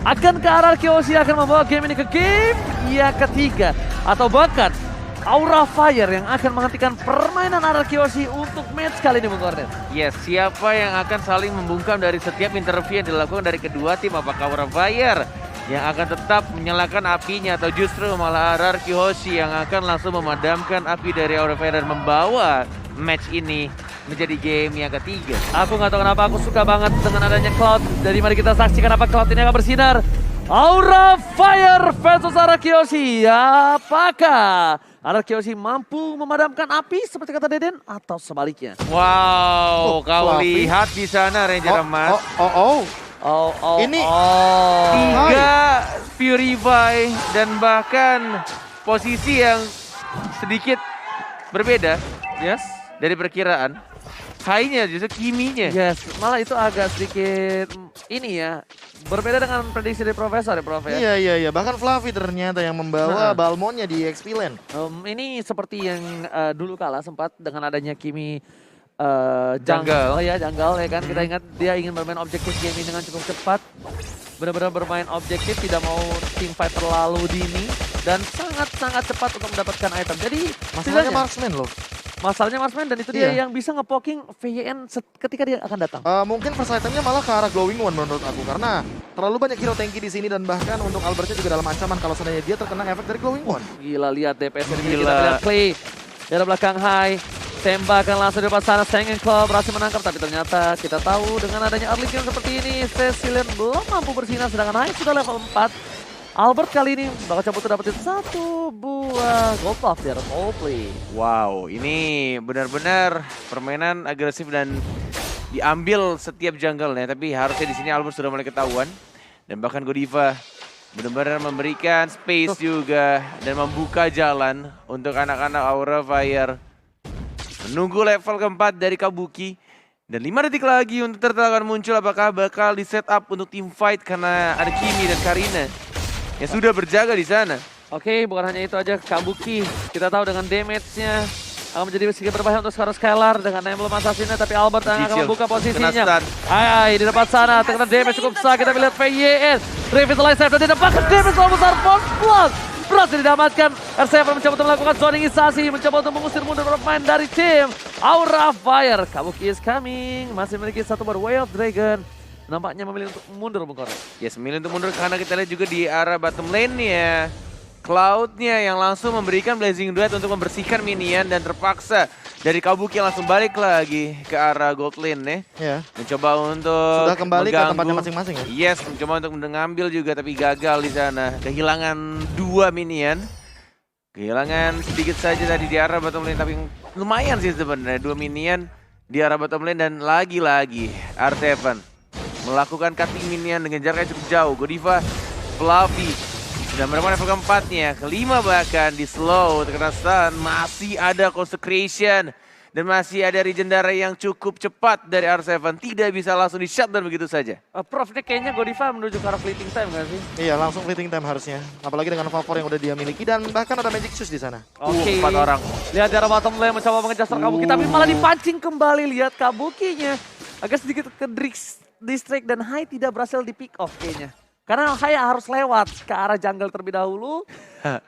Akan ke arah Kyoshi akan membawa game ini ke game yang ketiga. Atau bahkan Aura Fire yang akan menghentikan permainan arah Kyoshi untuk match kali ini Bung Kornet. Yes, siapa yang akan saling membungkam dari setiap interview yang dilakukan dari kedua tim? Apakah Aura Fire yang akan tetap menyalakan apinya atau justru malah Araki Hoshi yang akan langsung memadamkan api dari Aura Fire dan membawa match ini menjadi game yang ketiga? Aku nggak tahu kenapa aku suka banget dengan adanya Cloud. Dari mari kita saksikan apa Cloud ini akan bersinar. Aura Fire versus Araki Hoshi. Apakah Araki Hoshi mampu memadamkan api seperti kata Deden atau sebaliknya? Wow, kau Fluffy. lihat di sana Ranger Emas. Ini 3 Purify dan bahkan posisi yang sedikit berbeda yes. dari perkiraan. High-nya justru Kiminya. Yes, malah itu agak sedikit ini ya. Berbeda dengan prediksi dari Profesor ya Prof ya. Iya. Bahkan Fluffy ternyata yang membawa Balmonnya di XP Lane. Ini seperti yang dulu kala sempat dengan adanya Kimi Jungle. Oh ya, Jungle ya kan. Kita ingat dia ingin bermain objektif game ini dengan cukup cepat. Benar-benar bermain objektif, tidak mau team fight terlalu dini. Dan sangat-sangat cepat untuk mendapatkan item. Jadi Masalahnya setidaknya- marksman loh. Masalahnya Marksman dan itu dia Iya. yang bisa nge-poking VYN ketika dia akan datang. Mungkin first itemnya malah ke arah Glowing One menurut aku. Karena terlalu banyak hero tanky di sini dan bahkan untuk Albertnya juga dalam ancaman kalau seandainya dia terkena efek dari Glowing One. Gila, lihat DPS ini. Gila. Kita lihat play dari belakang high. Tembakan langsung di depan sana, Sengeng Claw berhasil menangkap. Tapi ternyata kita tahu dengan adanya early game seperti ini, Cecilian belum mampu bersinar. Sedangkan high sudah level 4. Albert kali ini bakal cabut dapetin 1 buah gold buff dari Coldplay. Wow, ini benar-benar permainan agresif dan diambil setiap jungle-nya. Tapi harusnya di sini Albert sudah mulai ketahuan. Dan bahkan Godiva benar-benar memberikan space juga dan membuka jalan untuk anak-anak Aura Fire. Menunggu level keempat dari Kabuki. Dan 5 detik lagi untuk Turtle akan muncul. Apakah bakal di set up untuk team fight karena ada Kimi dan Karina yang sudah berjaga di sana. Oke, bukan hanya itu aja, Kabuki. Kita tahu dengan damage-nya akan menjadi sedikit berbahaya untuk sekarang Skylar dengan emblem assassinnya, tapi Albert yang akan Dicil. membuka Kena posisinya. stun. Hai, di depan sana, terkena damage cukup besar. Kita melihat VYN. Revitalize dan didapatkan damage terlalu besar. Plus berhasil didamatkan. R7 mencoba untuk melakukan zoningisasi, mencoba untuk mengusir mundur pemain dari tim Aura Fire. Kabuki is coming, masih memiliki 1 bar Wild Dragon. Nampaknya memilih untuk mundur, Bung Korek. Yes, memilih untuk mundur karena kita lihat juga di arah bottom lane-nya. Cloud-nya yang langsung memberikan Blazing Duet untuk membersihkan minion dan terpaksa dari Kabuki yang langsung balik lagi ke arah gold lane Ya. mencoba untuk Sudah kembali ke mengganggu. tempatnya masing-masing ya. Yes, mencoba untuk mengambil juga tapi gagal di sana. Kehilangan 2 minion. Kehilangan sedikit saja tadi di arah bottom lane tapi lumayan sih sebenarnya 2 minion di arah bottom lane dan lagi-lagi R7 melakukan cutting minion dengan jarak yang cukup jauh. Godiva, Fluffy sudah menemukan level keempatnya, kelima bahkan di slow terkena stun. Masih ada consecration dan masih ada legendary yang cukup cepat dari R7. Tidak bisa langsung di shutdown begitu saja. Prof, ini kayaknya Godiva menuju ke arah fleeting time nggak sih? Iya, langsung fleeting time harusnya. Apalagi dengan favor yang udah dia miliki dan bahkan ada Magic Shoes di sana. Oke. 4 orang. Lihat dari bottom lane mencoba mengejar Kabuki, tapi malah dipancing kembali. Lihat Kabukinya agak sedikit ke distract dan Hai tidak berhasil di pick off kayaknya. Karena Hai harus lewat ke arah jungle terlebih dahulu.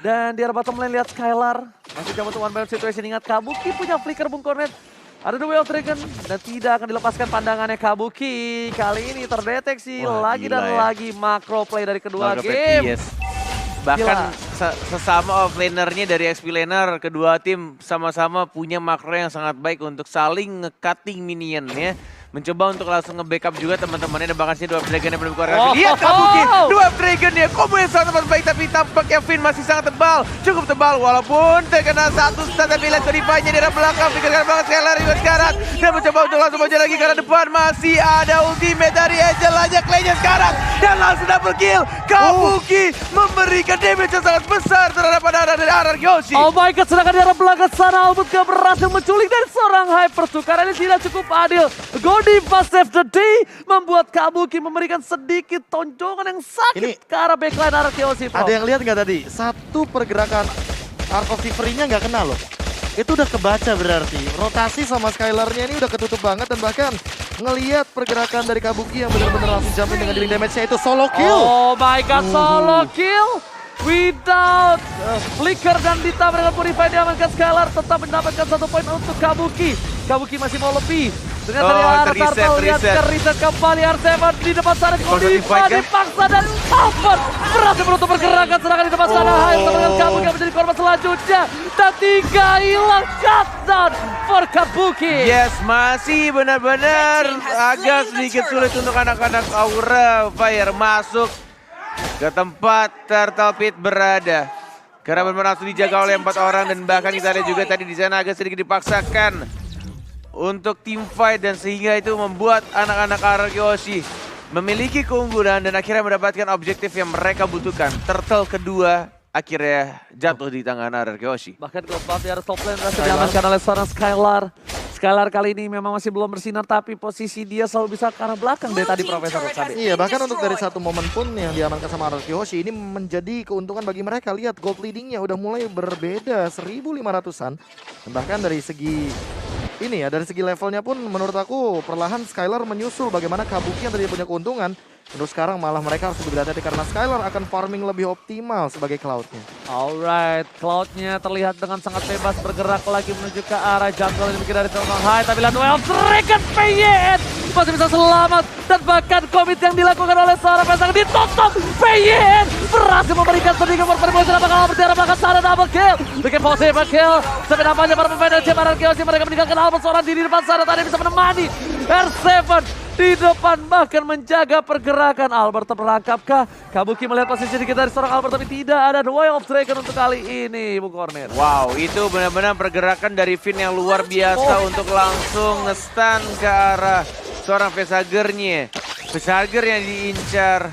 Dan di arah bottom lane lihat Skylar. Masih coba untuk one man situation. Ingat Kabuki punya flicker Bung Kornet. Ada The Wild Dragon dan tidak akan dilepaskan pandangannya Kabuki. Kali ini terdeteksi Wah, lagi gila dan ya. lagi makro play dari kedua Laga game. PPS. Bahkan Gila. sesama offlanernya dari XP Laner, kedua tim sama-sama punya makro yang sangat baik untuk saling nge-cutting minion ya. Mencoba untuk langsung nge-backup juga teman-temannya dan bahkan sini dua Dragon yang belum keluar. Lihat Kabuki, dua Dragon ya, combo yang sangat baik tapi tampaknya Finn masih sangat tebal. Cukup tebal walaupun terkena satu stun tapi lihat Godify-nya di arah belakang. Pikirkan banget Skylar juga sekarang. Dan mencoba untuk langsung maju lagi karena depan masih ada ultimate dari Angel aja Clay-nya sekarang. Dan langsung double kill. Kabuki memberikan damage yang sangat besar terhadap arah dari Araki Hoshi. Oh my god, sedangkan di arah belakang sana Albert gak berhasil menculik dari seorang Hyper. Karena ini tidak cukup adil. Godiva save the day membuat Kabuki memberikan sedikit tonjongan yang sakit ke arah backline Araki Hoshi. Ada yang lihat nggak tadi? Satu pergerakan Arc of Thievery-nya nggak kena loh. Itu udah kebaca berarti. Rotasi sama Skylar-nya ini udah ketutup banget dan bahkan ngelihat pergerakan dari Kabuki yang benar-benar langsung jumpin dengan dealing damage-nya itu solo kill. Oh my god, solo kill without flicker dan ditambah dengan Purify diamankan Skylar tetap mendapatkan 1 poin untuk Kabuki. Kabuki masih mau lebih. Ternyata dia harus lihat ke reset kembali R7 di depan sana. Diva dipaksa dan Alpha berhasil menutup pergerakan serangan di depan sana. Hai bersama dengan Kabuki yang menjadi korban selanjutnya. Dan 3 hilang shutdown for Kabuki. Yes, masih benar-benar agak sedikit sulit untuk anak-anak Aura Fire masuk ke tempat Turtle Pit berada. Karena benar-benar langsung dijaga oleh 4 orang dan bahkan kita lihat juga tadi di sana agak sedikit dipaksakan untuk team fight dan sehingga itu membuat anak-anak Arkeoshi memiliki keunggulan dan akhirnya mendapatkan objektif yang mereka butuhkan. Turtle kedua akhirnya jatuh di tangan Arkeoshi. Bahkan Goldbuff di atas top lane berhasil diamankan oleh seorang Skylar. Skylar kali ini memang masih belum bersinar tapi posisi dia selalu bisa ke arah belakang dari tadi Profesor tadi. Iya, bahkan untuk dari satu momen pun yang diamankan sama Arkeoshi ini menjadi keuntungan bagi mereka. Lihat gold leadingnya udah mulai berbeda 1.500-an. Dan bahkan dari segi ini ya, dari segi levelnya pun menurut aku perlahan Skylar menyusul bagaimana Kabuki yang tadi punya keuntungan. Terus sekarang malah mereka harus lebih berhati-hati karena Skylar akan farming lebih optimal sebagai Cloud-nya. Alright, Cloud-nya terlihat dengan sangat bebas bergerak lagi menuju ke arah jungle yang dimiliki dari Tongkong Hai. Tapi lihat well, Dragon PYN masih bisa selamat. Dan bahkan komit yang dilakukan oleh seorang pesang ditutup. PYN berhasil memberikan sedikit performance dan bakal berjarak belakang sana double kill. Bikin possible kill. Sampai nampaknya para pemain dari Arkeoshi mereka meninggalkan Albert seorang di depan sana tadi bisa menemani R7 di depan bahkan menjaga pergerakan. Albert terperangkapkah? Kabuki melihat posisi dikit dari seorang Albert tapi tidak ada The Way of Dragon untuk kali ini, Bung Corner. Wow, itu benar-benar pergerakan dari Finn yang luar biasa untuk langsung nge-stun ke arah seorang Facehagernya. Facehager yang diincar.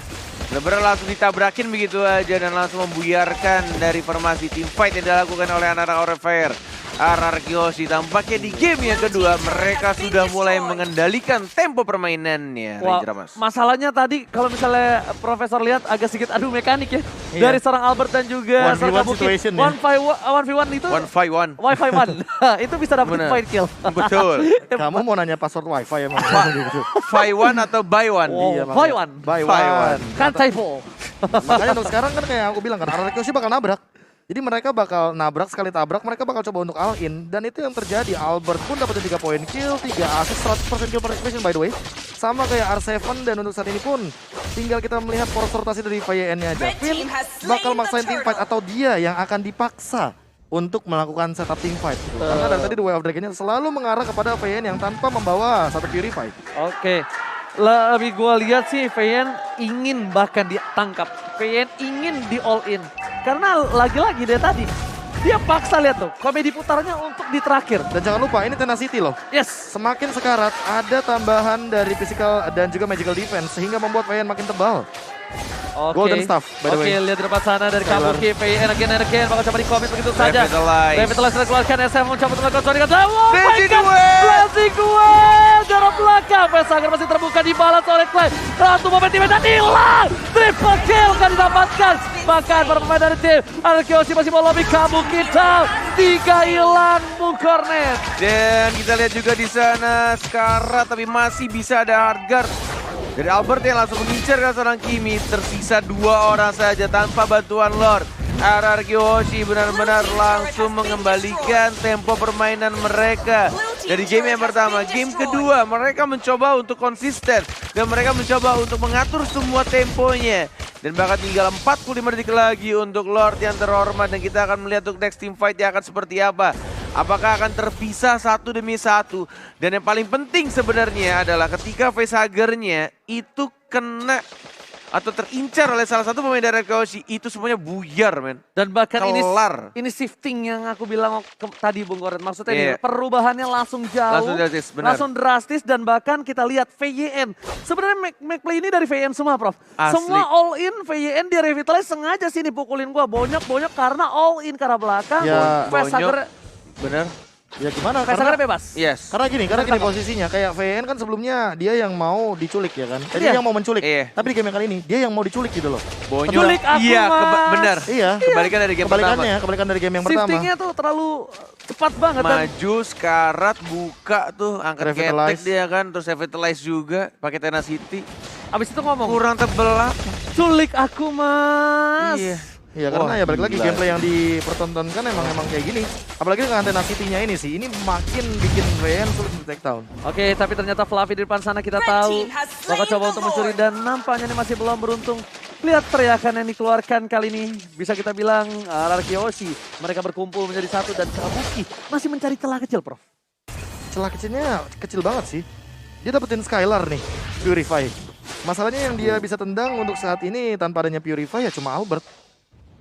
Benar-benar langsung ditabrakin begitu aja dan langsung membuyarkan dari formasi team fight yang dilakukan oleh anak-anak Aura Fire. Arkeoshi tampaknya di game yang kedua mereka sudah mulai mengendalikan tempo permainannya. Wah, masalahnya tadi kalau misalnya Profesor lihat agak sedikit adu mekanik ya. Iya. Dari seorang Albert dan juga seorang Kabuki. 1v1 itu 1v1. Wi-Fi 1. Itu bisa dapat point kill. Betul. Kamu mau nanya password wifi emang? Buy one atau buy one? Oh, Iya, buy one. Buy Buy one. Kan typo. Makanya untuk sekarang kan kayak aku bilang kan Arkeoshi bakal nabrak. Jadi mereka bakal nabrak, sekali tabrak mereka bakal coba untuk all in. Dan itu yang terjadi, Albert pun dapat 3 poin kill, 3 assist, 100% kill per activation by the way. Sama kayak R7 dan untuk saat ini pun tinggal kita melihat poros rotasi dari VYN-nya aja. Finn bakal maksain team fight atau dia yang akan dipaksa untuk melakukan setup team fight. Gitu. Karena dari tadi The Way of Dragon-nya selalu mengarah kepada VYN yang tanpa membawa satu Purify. Oke. Lebih gue lihat sih VN ingin bahkan ditangkap. VN ingin di all in. Karena lagi-lagi dia tadi, dia paksa lihat tuh, komedi putarnya untuk di terakhir. Dan jangan lupa ini Tenacity loh. Yes. Semakin sekarat ada tambahan dari physical dan juga magical defense sehingga membuat VN makin tebal. Oke. Golden Staff by the way. Oke, lihat di depan sana dari Kabuki, VN again and again, bakal coba di commit begitu saja. Revitalize dikeluarkan, SM mencoba untuk melakukan Sonic. Oh my god, blessing gue! Jarak belakang, Facehager masih terbuka di balas oleh Clay. Ratu momentum dan hilang! Triple kill kan didapatkan. Bahkan para pemain dari tim Arkeoshi masih mau lobby, Kabuki down. 3 hilang, Bung Cornet. Dan kita lihat juga di sana Skara tapi masih bisa ada hardguard dari Albert yang langsung mengincar ke seorang Kimi. Tersisa 2 orang saja tanpa bantuan Lord. Arkeoshi benar-benar langsung mengembalikan tempo permainan mereka. Dari game yang pertama, game kedua mereka mencoba untuk konsisten. Dan mereka mencoba untuk mengatur semua temponya. Dan bahkan tinggal 45 detik lagi untuk Lord yang terhormat. Dan kita akan melihat untuk next team fight yang akan seperti apa. Apakah akan terpisah satu demi satu. Dan yang paling penting sebenarnya adalah ketika Facehagernya itu kena atau terincar oleh salah satu pemain dari Arkeoshi, itu semuanya buyar men. Dan bahkan Kelar. ini shifting yang aku bilang tadi Bung Cornet. Maksudnya Iya. perubahannya langsung jauh. Langsung drastis, benar. Langsung drastis dan bahkan kita lihat VYN. Sebenarnya make play ini dari VYN semua Prof. Asli. Semua all in VYN di Revitalize sengaja sih dipukulin gua. Bonyok-bonyok karena all in ke arah belakang. Ya, Facehager Bener. Ya gimana? Kai'Sa bebas. Yes. Karena gini posisinya kayak VN kan sebelumnya dia yang mau diculik ya kan. Dia yang mau menculik. Iya. Tapi di game yang kali ini dia yang mau diculik gitu loh. Bonyol. Culik aku, Iya, Mas. benar. Iya. Kebalikan dari game pertama. Kebalikan dari game yang pertama. Shiftingnya tuh terlalu cepat banget dan Maju, sekarat, buka tuh, angkat Revitalize. ketek dia kan, terus revitalize juga, pakai tenacity. abis itu ngomong, Kurang tebel lah. culik aku mas. Iya. Iya karena Wah, ya balik lagi gila. gameplay yang dipertontonkan emang kayak gini. Apalagi dengan tenacity-nya ini sih, ini makin bikin VN sulit untuk take down. Oke, tapi ternyata Fluffy di depan sana kita tahu bakal coba untuk mencuri dan nampaknya ini masih belum beruntung. Lihat teriakan yang dikeluarkan kali ini, bisa kita bilang RRQ Hoshi. Mereka berkumpul menjadi satu dan Kabuki masih mencari celah kecil, Prof. Celah kecilnya kecil banget sih. Dia dapetin Skylar nih, Purify. Masalahnya yang dia bisa tendang untuk saat ini tanpa adanya Purify ya cuma Albert.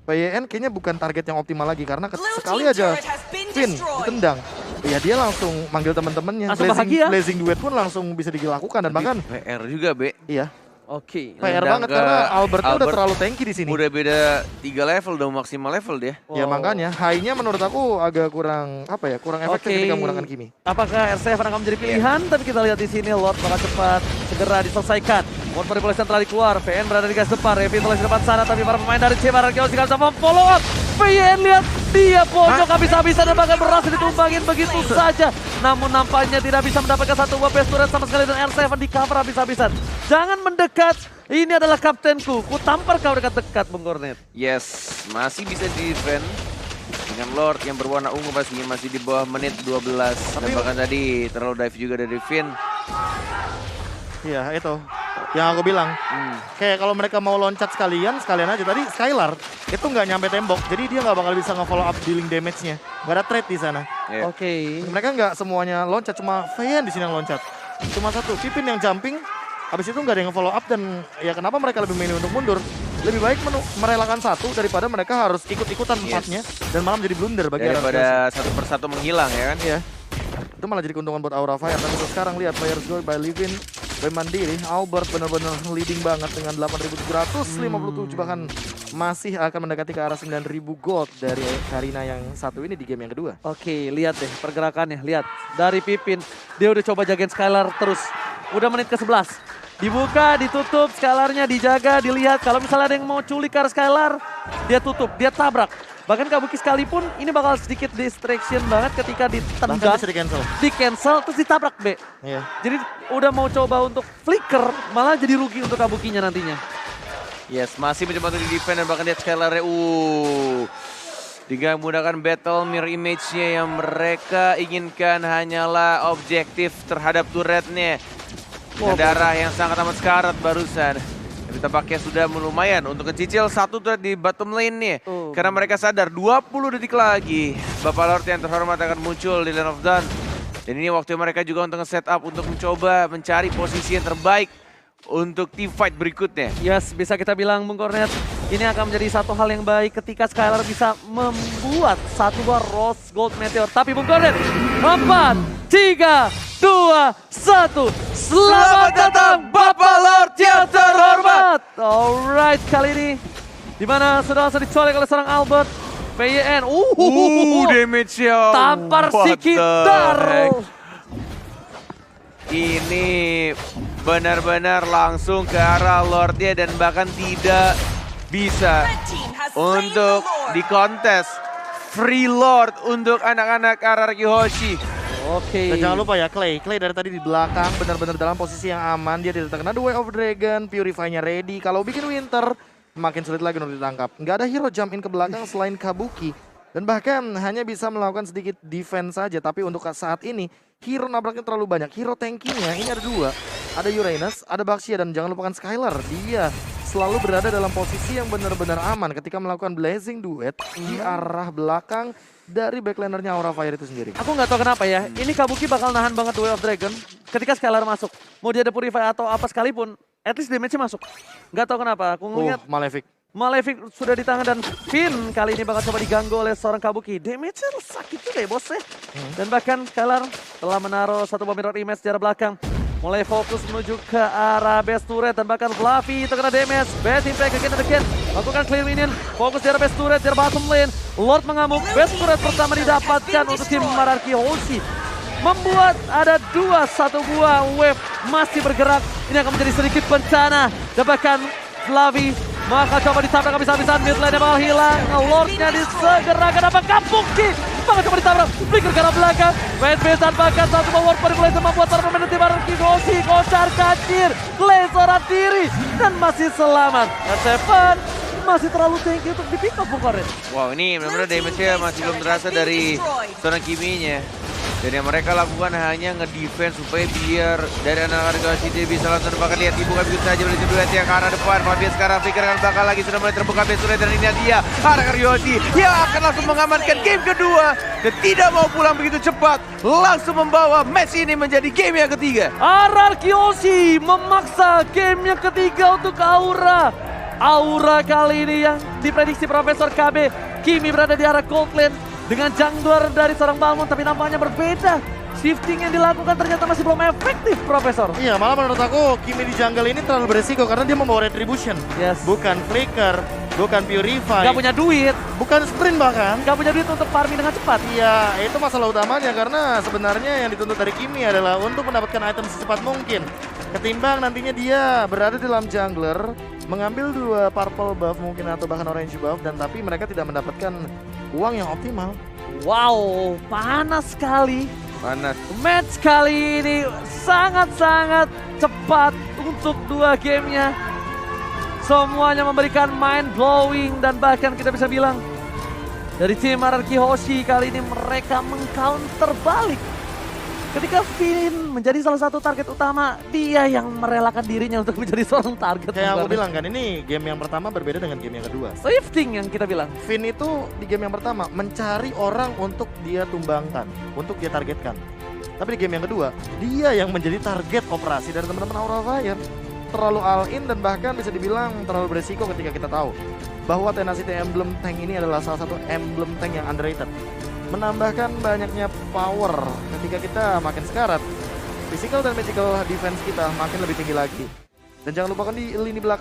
PYN kayaknya bukan target yang optimal lagi karena sekali aja Finn ditendang. Ya dia langsung manggil teman-temannya. Langsung bahagia. Blazing Duet pun langsung bisa dilakukan dan bahkan PR juga, Be. iya. Oke. PR Nendang banget ke karena Albert udah Albert. terlalu tanky di sini. Udah beda 3 level, udah maksimal level dia. Ya makanya high-nya menurut aku agak kurang kurang efektif Oke. ketika menggunakan Kimi. Apakah RCF akan menjadi pilihan? Tapi kita lihat di sini Lord bakal cepat segera diselesaikan. Mode manipulasi telah keluar. VN berada di garis depan. Revitalize di depan sana. Tapi para pemain dari CBR Chaos bisa memfollow up. VN lihat dia pojok habis-habisan dan bahkan berhasil ditumbangin begitu saja. Namun nampaknya tidak bisa mendapatkan satu buah best turret sama sekali dan R7 di cover habis-habisan. Jangan mendekat. Ini adalah kaptenku. Ku tampar kau dekat-dekat, Bung Cornet. Yes, masih bisa di defend dengan Lord yang berwarna ungu pastinya masih di bawah menit 12. Dan bahkan tadi terlalu dive juga dari Finn. Iya itu yang aku bilang. Kayak kalau mereka mau loncat sekalian aja. Tadi Skylar itu nggak nyampe tembok. Jadi dia nggak bakal bisa nge-follow up dealing damage-nya. Nggak ada trade di sana. Yeah. Oke. Mereka nggak semuanya loncat. Cuma VN di sini yang loncat. Cuma satu. Pipin yang jumping. Habis itu nggak ada yang follow up dan ya kenapa mereka lebih memilih untuk mundur? Lebih baik merelakan satu daripada mereka harus ikut-ikutan empatnya dan malah menjadi blunder bagi Daripada satu persatu menghilang ya kan. Iya. Itu malah jadi keuntungan buat Aura Fire. Tapi untuk sekarang lihat Players Go by Livin, by Mandiri, Albert benar-benar leading banget dengan 8.757 bahkan masih akan mendekati ke arah 9.000 gold dari Karina yang satu ini di game yang kedua. Oke, lihat deh pergerakannya. Lihat dari Pipin, dia udah coba jagain Skylar terus. Udah menit ke-11. Dibuka, ditutup, Skylarnya dijaga, dilihat. Kalau misalnya ada yang mau culik ke Skylar, dia tutup, dia tabrak. Bahkan Kabuki sekalipun ini bakal sedikit distraction banget ketika ditendang. Bahkan bisa di-cancel. Di-cancel terus ditabrak, B. Iya. Jadi udah mau coba untuk flicker, malah jadi rugi untuk Kabukinya nantinya. Yes, masih mencoba untuk di-defend dan bahkan lihat Skylar-nya. Dengan menggunakan battle mirror image-nya yang mereka inginkan hanyalah objektif terhadap turretnya. Dengan darah yang sangat amat sekarat barusan. Tapi tampaknya sudah lumayan untuk mencicil satu turret di bottom lane nih. Karena mereka sadar 20 detik lagi Bapak Lord yang terhormat akan muncul di Land of Dawn. Dan ini waktu mereka juga untuk nge-set up untuk mencoba mencari posisi yang terbaik untuk team fight berikutnya. Yes, bisa kita bilang Bung Cornet, ini akan menjadi satu hal yang baik ketika Skylar bisa membuat satu buah Rose Gold Meteor. Tapi Bung Cornet, 4, 3, 2, 1. Selamat datang Bapak Lord yang terhormat. Alright, kali ini dimana sudah langsung dicolek oleh seorang Albert. PYN, Damage-nya. tampar What si the Kitar. heck? Ini benar-benar langsung ke arah Lordnya dan bahkan tidak bisa untuk dikontes. Free Lord untuk anak-anak RRQ Hoshi. Oke. Dan jangan lupa ya Clay dari tadi di belakang benar-benar dalam posisi yang aman. Dia tidak terkena The Way of Dragon, Purify-nya ready. Kalau bikin Winter makin sulit lagi untuk ditangkap. Nggak ada hero jump in ke belakang selain Kabuki. Dan bahkan hanya bisa melakukan sedikit defense saja. Tapi untuk saat ini hero nabraknya terlalu banyak. Hero tankinya ini ada 2. Ada Uranus, ada Baxia dan jangan lupakan Skylar. Dia selalu berada dalam posisi yang benar-benar aman ketika melakukan Blazing Duet di arah belakang dari backlanernya Aura Fire itu sendiri. Aku nggak tahu kenapa ya, ini Kabuki bakal nahan banget The Way of Dragon ketika Skylar masuk. Mau dia ada Purify atau apa sekalipun, at least damage-nya masuk. Nggak tahu kenapa, aku ngeliat Malefic. Malefic sudah di tangan dan Finn kali ini bakal coba diganggu oleh seorang Kabuki. Damage-nya sakit juga ya bos ya. Dan bahkan Skylar telah menaruh satu buah mirror image di arah belakang. Mulai fokus menuju ke arah base turret dan bahkan Fluffy terkena damage. Best impact again and again. Lakukan clear minion, fokus di arah base turret, di arah bottom lane. Lord mengamuk, base turret pertama didapatkan untuk tim Mararki Hoshi. Membuat ada 1 buah wave masih bergerak. Ini akan menjadi sedikit bencana. Dan bahkan Flavi maka coba ditabrak habis-habisan, mid lane bakal hilang. Lordnya disegerakan, apa Kabuki? Maka coba ditabrak, flicker ke arah belakang. Main-besan bahkan satu buah ward pada Glazer membuat para pemain tim Mararki Hoshi kocar kacir. Glazer diri dan masih selamat. Seven masih terlalu tinggi untuk di-pick up Bung Korin. Wow, ini benar-benar damage-nya masih belum terasa dari seorang Kimi-nya. Dan yang mereka lakukan hanya nge-defense supaya biar dari anak-anak Galaxy dia bisa langsung bahkan lihat dibuka begitu saja oleh duet yang ke arah depan. Fabian sekarang Flicker akan bakal lagi sudah mulai terbuka besulit dan ini dia anak Yoshi yang akan langsung mengamankan game kedua dan tidak mau pulang begitu cepat. Langsung membawa match ini menjadi game yang ketiga. Ararki Hoshi memaksa game yang ketiga untuk Aura. Aura kali ini yang diprediksi Profesor KB. Kimi berada di arah gold lane dengan jungler dari seorang Balmond, tapi nampaknya berbeda. Shifting yang dilakukan ternyata masih belum efektif, Profesor. Iya, malah menurut aku Kimi di jungle ini terlalu beresiko karena dia membawa retribution. Yes. Bukan flicker, bukan purify, Gak punya duit, bukan sprint bahkan. gak punya duit untuk farming dengan cepat. Iya, itu masalah utamanya karena sebenarnya yang dituntut dari Kimi adalah untuk mendapatkan item secepat mungkin. Ketimbang nantinya dia berada di dalam jungler, mengambil 2 purple buff mungkin atau bahkan orange buff, dan tapi mereka tidak mendapatkan uang yang optimal. Wow, panas sekali. Panas. Match kali ini sangat-sangat cepat untuk 2 gamenya. Semuanya memberikan mind blowing dan bahkan kita bisa bilang dari tim Mararki Hoshi kali ini mereka mengcounter balik. Ketika Finn menjadi salah satu target utama, dia yang merelakan dirinya untuk menjadi seorang target. Kayak aku bilang kan, ini game yang pertama berbeda dengan game yang kedua. Shifting yang kita bilang. Finn itu di game yang pertama mencari orang untuk dia tumbangkan, untuk dia targetkan. Tapi di game yang kedua, dia yang menjadi target operasi dari teman-teman Aura Fire. Terlalu all in dan bahkan bisa dibilang terlalu beresiko ketika kita tahu bahwa Tenacity Emblem Tank ini adalah salah satu emblem tank yang underrated. Menambahkan banyaknya power ketika kita makin sekarat. Physical dan magical defense kita makin lebih tinggi lagi. Dan jangan lupakan di lini belakang.